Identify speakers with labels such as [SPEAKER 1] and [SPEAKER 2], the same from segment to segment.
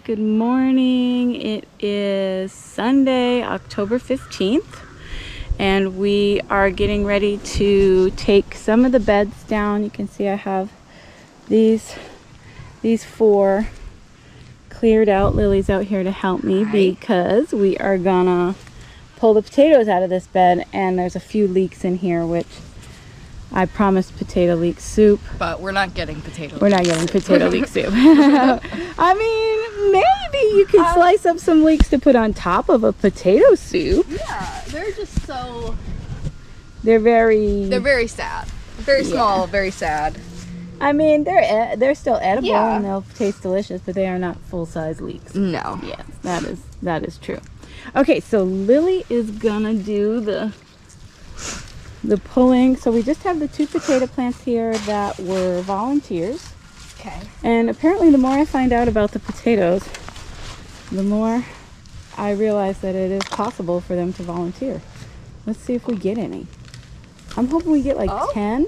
[SPEAKER 1] good morning. It is Sunday, October 15th, and we are getting ready to take some of the beds down. You can see I have these four cleared out. Lily's out here to help me because we are gonna pull the potatoes out of this bed, and there's a few leeks in here, which I promised potato leek soup.
[SPEAKER 2] But we're not getting potato
[SPEAKER 1] We're not getting potato leek soup. I mean, maybe you could slice up some leeks to put on top of a potato soup.
[SPEAKER 2] Yeah, they're just so...
[SPEAKER 1] They're very
[SPEAKER 2] sad. Very small, very sad.
[SPEAKER 1] I mean, they're still edible and they'll taste delicious, but they are not full-size leeks.
[SPEAKER 2] No.
[SPEAKER 1] Yes, that is true. Okay, so Lily is gonna do the pulling. So we just have the two potato plants here that were volunteers.
[SPEAKER 2] Okay.
[SPEAKER 1] And apparently the more I find out about the potatoes, the more I realize that it is possible for them to volunteer. Let's see if we get any. I'm hoping we get like 10.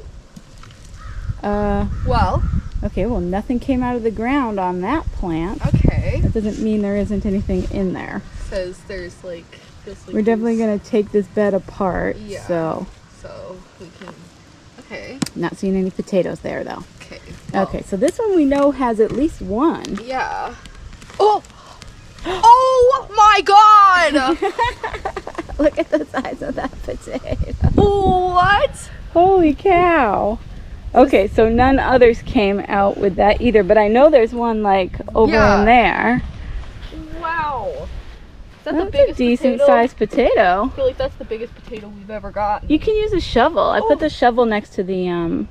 [SPEAKER 2] Well.
[SPEAKER 1] Okay, well nothing came out of the ground on that plant.
[SPEAKER 2] Okay.
[SPEAKER 1] That doesn't mean there isn't anything in there.
[SPEAKER 2] Says there's like this.
[SPEAKER 1] We're definitely going to take this bed apart.
[SPEAKER 2] Yeah.
[SPEAKER 1] So
[SPEAKER 2] we can. Okay.
[SPEAKER 1] Not seeing any potatoes there though.
[SPEAKER 2] Okay. Well.
[SPEAKER 1] Okay, so this one we know has at least one.
[SPEAKER 2] Yeah. Oh! Oh my God!
[SPEAKER 1] Look at the size of that potato.
[SPEAKER 2] What?
[SPEAKER 1] Holy cow. Okay, so none others came out with that either, but I know there's one like over in there.
[SPEAKER 2] Wow. Is that
[SPEAKER 1] That's
[SPEAKER 2] the biggest
[SPEAKER 1] a decent
[SPEAKER 2] potato?
[SPEAKER 1] sized potato.
[SPEAKER 2] I feel like that's the biggest potato we've ever got.
[SPEAKER 1] You can use a shovel. I put the shovel next to the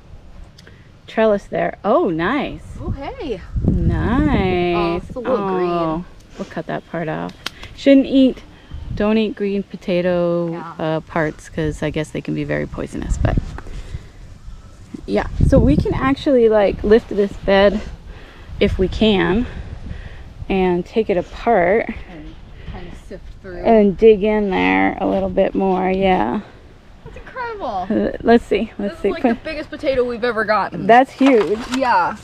[SPEAKER 1] trellis there. Oh, nice.
[SPEAKER 2] Oh, hey.
[SPEAKER 1] Nice.
[SPEAKER 2] Oh, it's a little green.
[SPEAKER 1] We'll cut that part off. Don't eat green potato parts, because I guess they can be very poisonous. But yeah, so we can actually like lift this bed if we can and take it apart
[SPEAKER 2] And kind of sift through.
[SPEAKER 1] and dig in there a little bit more. Yeah.
[SPEAKER 2] That's incredible.
[SPEAKER 1] Let's see.
[SPEAKER 2] This is like the biggest potato we've ever gotten.
[SPEAKER 1] That's huge.
[SPEAKER 2] Yeah.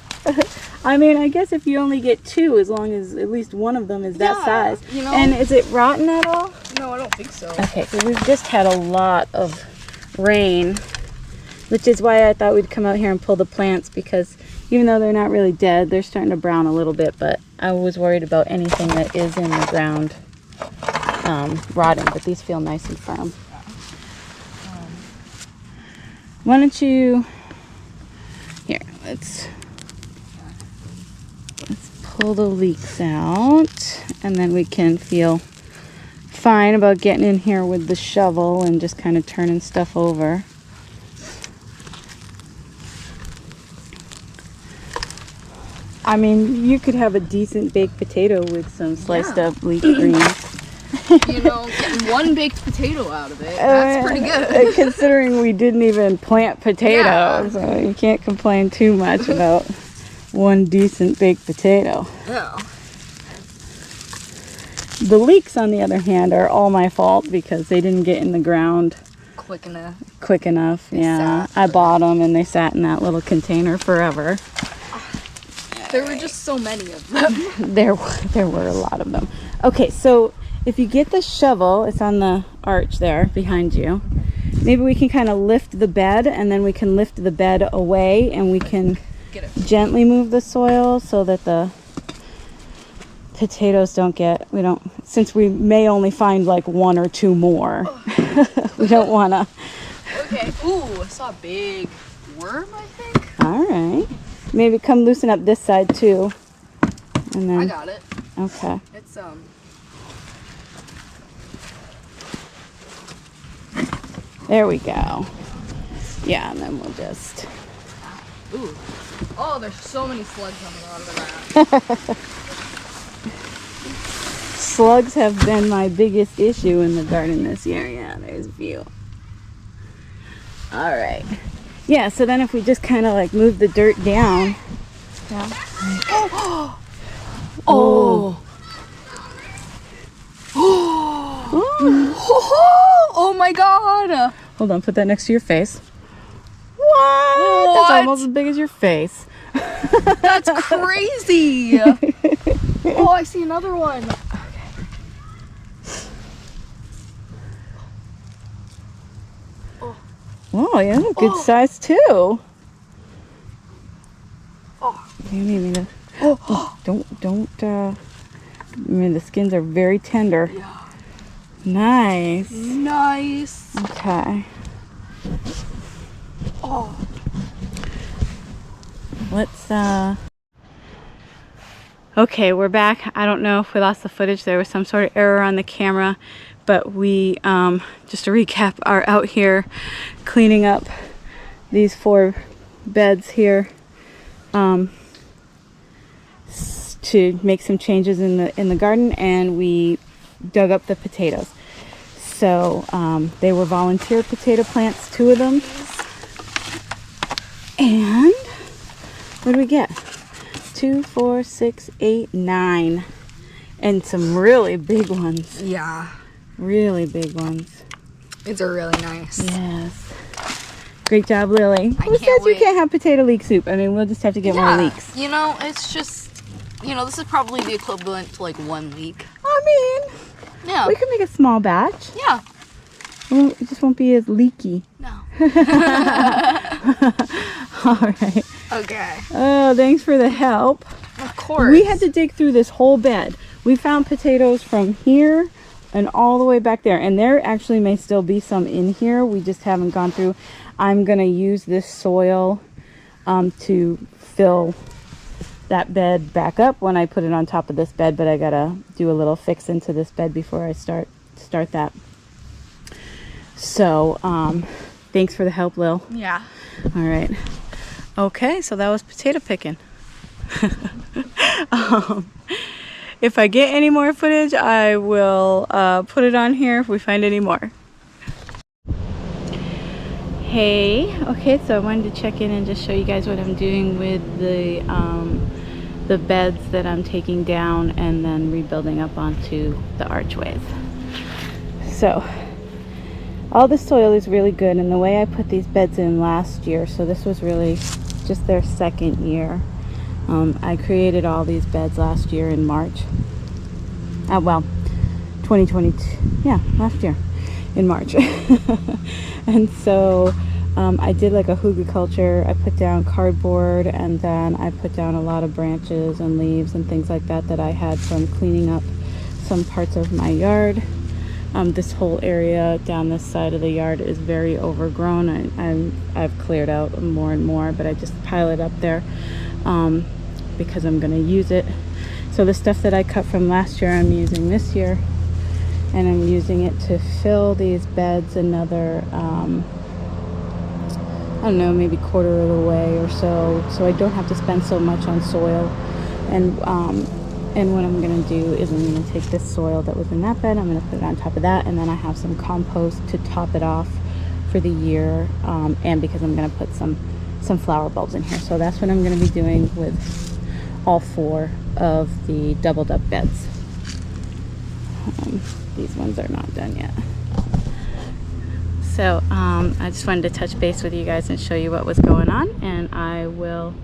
[SPEAKER 1] I mean, I guess if you only get two, as long as at least one of them is that size.
[SPEAKER 2] You know?
[SPEAKER 1] And is it rotten at all?
[SPEAKER 2] No, I don't think so.
[SPEAKER 1] Okay, so we've just had a lot of rain, which is why I thought we'd come out here and pull the plants, because even though they're not really dead, they're starting to brown a little bit, but I was worried about anything that is in the ground rotting, but these feel nice and firm. Why don't you, here, let's pull the leeks out, and then we can feel fine about getting in here with the shovel and just kind of turning stuff over. I mean, you could have a decent baked potato with some sliced up leek greens.
[SPEAKER 2] You know, getting one baked potato out of it, that's pretty good.
[SPEAKER 1] Considering we didn't even plant potatoes, so you can't complain too much about one decent baked potato.
[SPEAKER 2] Yeah.
[SPEAKER 1] The leeks, on the other hand, are all my fault because they didn't get in the ground
[SPEAKER 2] Quick
[SPEAKER 1] enough.
[SPEAKER 2] enough.
[SPEAKER 1] Yeah, I bought them and they sat in that little container forever.
[SPEAKER 2] There were just so many of them.
[SPEAKER 1] There were a lot of them. Okay, so if you get the shovel, it's on the arch there behind you. Maybe we can kind of lift the bed, and then we can lift the bed away, and we can gently move the soil so that the potatoes since we may only find like one or two more. We don't want to.
[SPEAKER 2] Okay. Ooh, I saw a big worm, I think.
[SPEAKER 1] All right. Maybe come loosen up this side too. And then
[SPEAKER 2] I got it.
[SPEAKER 1] Okay.
[SPEAKER 2] It's
[SPEAKER 1] There we go. Yeah, and then we'll just...
[SPEAKER 2] Ooh. Oh, there's so many slugs on the bottom of that.
[SPEAKER 1] Slugs have been my biggest issue in the garden this year. Yeah, there's a few. All right. Yeah, so then if we just kind of like move the dirt down. Yeah.
[SPEAKER 2] Oh. Oh my God.
[SPEAKER 1] Hold on, put that next to your face. What? That's almost as big as your face.
[SPEAKER 2] That's crazy. Oh, I see another one.
[SPEAKER 1] Oh, yeah, good size too.
[SPEAKER 2] Oh.
[SPEAKER 1] You need me to. Don't. I mean, the skins are very tender.
[SPEAKER 2] Yeah.
[SPEAKER 1] Nice.
[SPEAKER 2] Nice.
[SPEAKER 1] Okay.
[SPEAKER 2] Oh.
[SPEAKER 1] Let's. Okay, we're back. I don't know if we lost the footage. There was some sort of error on the camera, but we, just to recap, are out here cleaning up these 4 beds here. To make some changes in the garden, and we dug up the potatoes. So they were volunteer potato plants, 2 of them. And what do we get? 2, 4, 6, 8, 9, and some really big ones.
[SPEAKER 2] Yeah.
[SPEAKER 1] Really big ones.
[SPEAKER 2] These are really nice.
[SPEAKER 1] Yes. Great job, Lily.
[SPEAKER 2] I
[SPEAKER 1] Who
[SPEAKER 2] can't
[SPEAKER 1] says
[SPEAKER 2] wait.
[SPEAKER 1] you can't have potato leek soup? I mean, we'll just have to get more leeks.
[SPEAKER 2] You know, it's just, you know, this is probably the equivalent to like 1 leek.
[SPEAKER 1] I mean,
[SPEAKER 2] Yeah.
[SPEAKER 1] we can make a small batch.
[SPEAKER 2] Yeah.
[SPEAKER 1] It just won't be as leaky.
[SPEAKER 2] No.
[SPEAKER 1] All right.
[SPEAKER 2] Okay.
[SPEAKER 1] Oh, thanks for the help.
[SPEAKER 2] Of course.
[SPEAKER 1] We had to dig through this whole bed. We found potatoes from here and all the way back there. And there actually may still be some in here. We just haven't gone through. I'm going to use this soil to fill that bed back up when I put it on top of this bed. But I got to do a little fix into this bed before I start that. So, thanks for the help, Lil.
[SPEAKER 2] Yeah.
[SPEAKER 1] All right. Okay, so that was potato picking. If I get any more footage, I will put it on here if we find any more. Hey, okay, so I wanted to check in and just show you guys what I'm doing with the beds that I'm taking down and then rebuilding up onto the archways. So, all the soil is really good, and the way I put these beds in last year, so this was really just their 2nd year. I created all these beds last year in March. Well, 2022, yeah, last year in March. And so I did like a Hugelkultur. I put down cardboard, and then I put down a lot of branches and leaves and things like that I had from cleaning up some parts of my yard. This whole area down this side of the yard is very overgrown. I've cleared out more and more, but I just pile it up there because I'm going to use it. So the stuff that I cut from last year, I'm using this year, and I'm using it to fill these beds another, I don't know, maybe quarter of the way or so I don't have to spend so much on soil. And what I'm going to do is I'm going to take this soil that was in that bed, I'm going to put it on top of that, and then I have some compost to top it off for the year, and because I'm going to put some flower bulbs in here. So that's what I'm going to be doing with all 4 of the doubled up beds. These ones are not done yet. So I just wanted to touch base with you guys and show you what was going on, and I will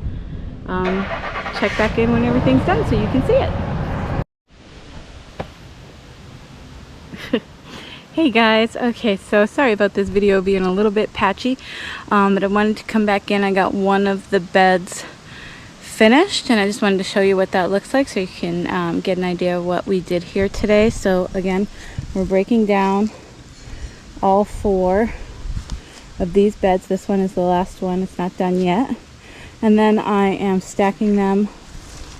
[SPEAKER 1] check back in when everything's done so you can see it. Hey guys, okay, so sorry about this video being a little bit patchy, but I wanted to come back in. I got one of the beds finished, and I just wanted to show you what that looks like so you can get an idea of what we did here today. So again, we're breaking down all 4 of these beds. This one is the last one, it's not done yet. And then I am stacking them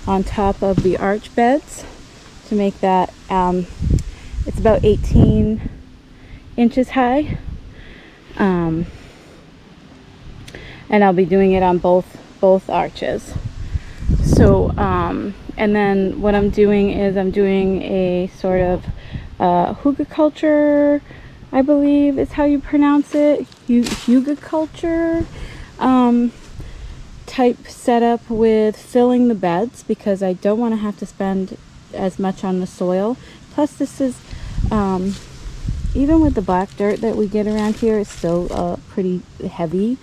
[SPEAKER 1] on top of the arch beds to make that, it's about 18 inches high. And I'll be doing it on both arches. So, and then what I'm doing is I'm doing a sort of Hugelculture, I believe is how you pronounce it, Hugelculture type setup with filling the beds, because I don't want to have to spend as much on the soil. Plus this is, even with the black dirt that we get around here, it's still pretty heavy.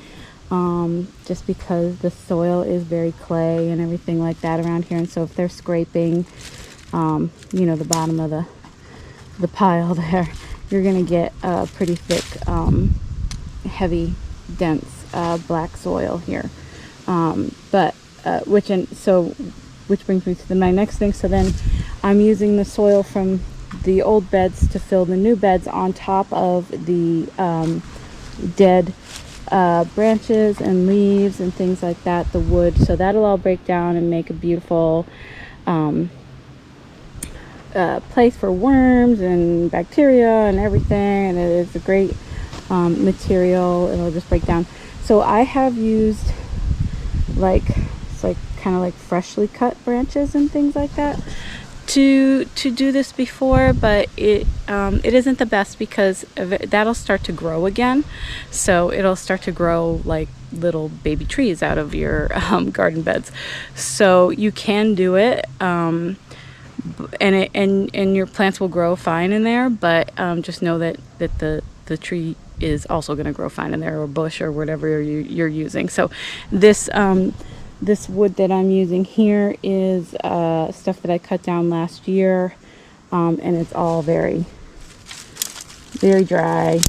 [SPEAKER 1] Just because the soil is very clay and everything like that around here, and so if they're scraping you know, the bottom of the pile there, you're gonna get a pretty thick, heavy, dense black soil here. Which brings me to my next thing. So then I'm using the soil from the old beds to fill the new beds on top of the dead branches and leaves and things like that, the wood. So that'll all break down and make a beautiful place for worms and bacteria and everything. And it is a great material. It'll just break down. So I have used kind of like freshly cut branches and things like that to do this before, but it isn't the best because that'll start to grow again. So it'll start to grow like little baby trees out of your garden beds. So you can do it, and your plants will grow fine in there, but just know that the tree is also going to grow fine in there, or bush, or whatever you're using. So this wood that I'm using here is stuff that I cut down last year, and it's all very, very dry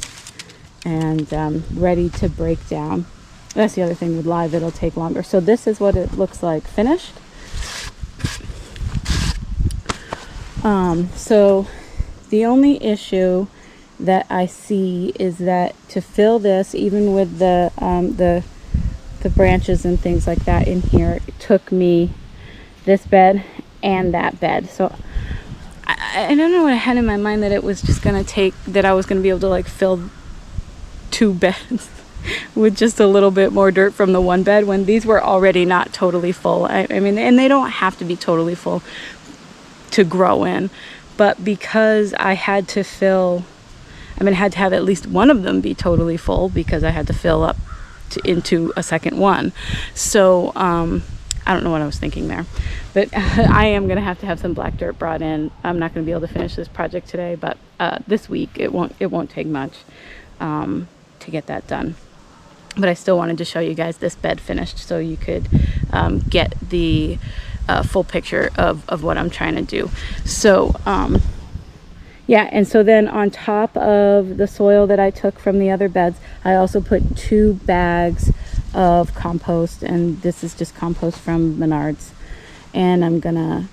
[SPEAKER 1] and ready to break down. That's the other thing with live, it'll take longer. So this is what it looks like finished. So the only issue that I see is that to fill this, even with the branches and things like that in here, it took me this bed and that bed. So I don't know what I had in my mind, that it was just gonna take, that I was gonna be able to like fill 2 beds with just a little bit more dirt from the one bed, when these were already not totally full. I mean, and they don't have to be totally full to grow in, but because I had to fill, I mean, I had to have at least one of them be totally full, because I had to fill up into a second one. So I don't know what I was thinking there, but I am gonna have to have some black dirt brought in. I'm not gonna be able to finish this project today, but this week it won't take much to get that done. But I still wanted to show you guys this bed finished, so you could get the full picture of what I'm trying to do. So yeah, and so then on top of the soil that I took from the other beds, I also put 2 bags of compost, and this is just compost from Menards. And I'm gonna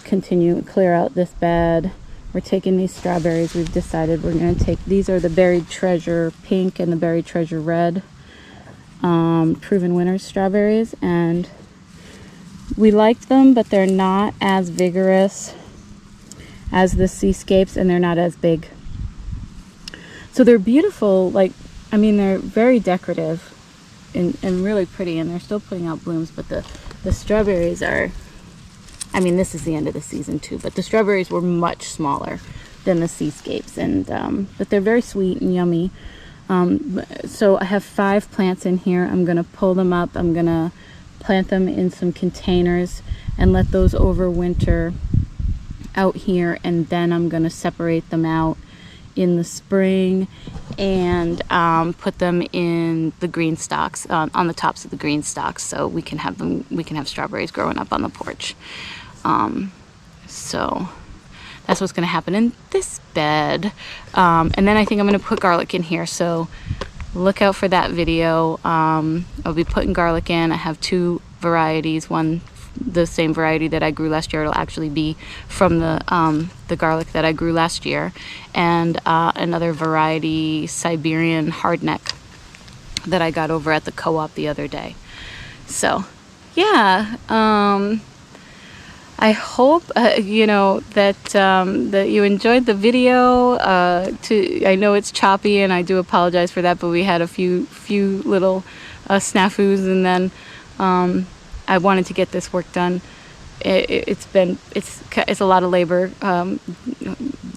[SPEAKER 1] continue to clear out this bed. We're taking these strawberries. We've decided we're gonna take, these are the Buried Treasure Pink and the Buried Treasure Red, Proven Winners strawberries, and we liked them, but they're not as vigorous as the Seascapes, and they're not as big. So they're beautiful, like, I mean, they're very decorative and really pretty, and they're still putting out blooms, but the strawberries are, I mean, this is the end of the season too, but the strawberries were much smaller than the Seascapes, and but they're very sweet and yummy. So I have 5 plants in here. I'm gonna pull them up. I'm gonna plant them in some containers and let those overwinter out here, and then I'm gonna separate them out in the spring and put them in the green stalks, on the tops of the green stalks, so we can have strawberries growing up on the porch. So that's what's gonna happen in this bed. And then I think I'm gonna put garlic in here, so look out for that video. I'll be putting garlic in. I have 2 varieties, one the same variety that I grew last year. It'll actually be from the garlic that I grew last year, and another variety, Siberian hardneck, that I got over at the co-op the other day. So yeah, I hope you know that that you enjoyed the video. I know it's choppy, and I do apologize for that, but we had a few little snafus, and then I wanted to get this work done. It's a lot of labor,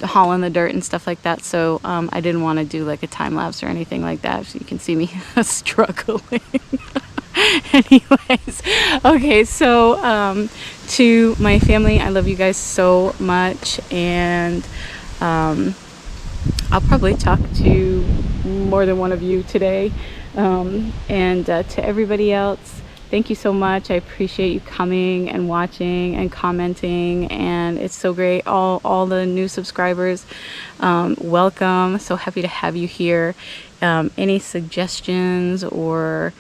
[SPEAKER 1] hauling the dirt and stuff like that, so I didn't want to do like a time lapse or anything like that, so you can see me struggling. Anyways, okay, so to my family, I love you guys so much, and I'll probably talk to more than one of you today, and to everybody else, thank you so much. I appreciate you coming and watching and commenting, and it's so great. All the new subscribers, welcome. So happy to have you here. Any suggestions or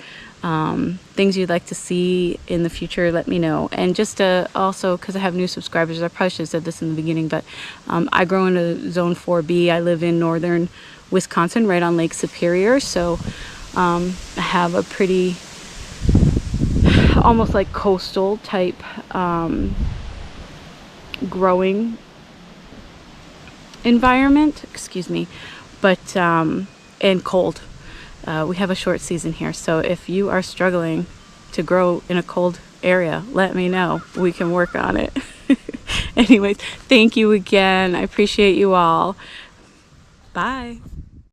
[SPEAKER 1] things you'd like to see in the future, let me know. And just also, because I have new subscribers, I probably should have said this in the beginning, but I grow into Zone 4B. I live in northern Wisconsin, right on Lake Superior, so I have a pretty almost like coastal type growing environment, excuse me, but and cold. We have a short season here, so if you are struggling to grow in a cold area, let me know. We can work on it. Anyways, thank you again. I appreciate you all. Bye.